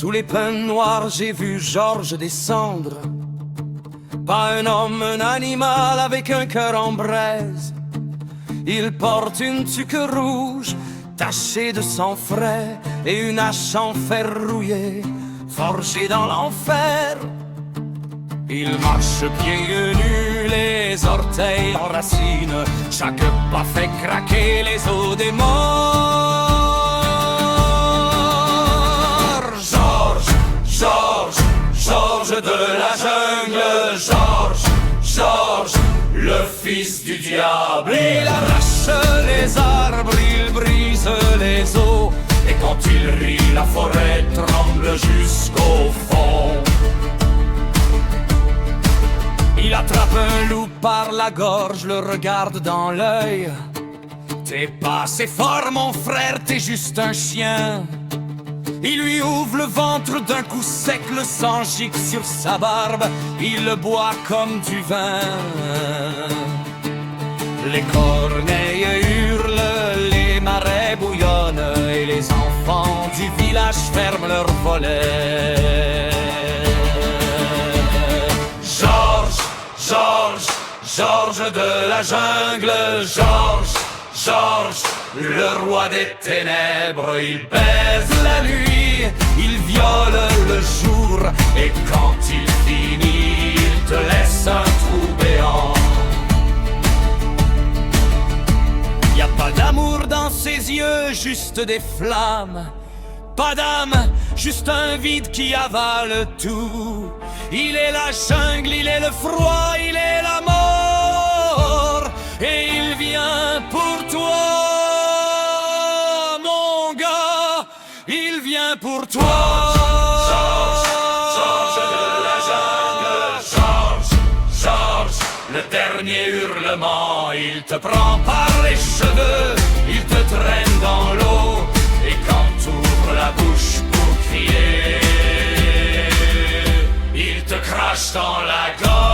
Sous les pins noirs, j'ai vu Georges descendre. Pas un homme, un animal avec un cœur en braise. Il porte une tuque rouge tachée de sang frais et une hache en fer rouillé, forgée dans l'enfer. Il marche pieds nus, les orteils en racines. Chaque pas fait craquer les os des morts. Georges, Georges, Georges de la jungle. Georges, Georges, le fils du diable. Il arrache les arbres, il brise les eaux. Et quand il rit, la forêt tremble jusqu'au fond. Il attrape un loup par la gorge, le regarde dans l'œil. T'es pas assez fort mon frère, t'es juste un chien. Il lui ouvre le ventre d'un coup sec, le sang gicle sur sa barbe. Il le boit comme du vin. Les corneilles hurlent, les marais bouillonnent, et les enfants du village ferment leurs volets. Georges, Georges, Georges de la jungle. Georges, Georges, le roi des ténèbres. Il baise la nuit, il viole le jour, et quand il finit, il te laisse un trou béant. Y a pas d'amour dans ses yeux, juste des flammes. Pas d'âme, juste un vide qui avale tout. Il est la jungle, il est le froid, il est la mort. Et il vient pour toi, mon gars. Il vient pour toi. Georges, Georges de la jungle. Georges, Georges, le dernier hurlement. Il te prend par les cheveux, il te traîne dans l'eau. Et quand t'ouvres la bouche pour crier, il te crache dans la gorge.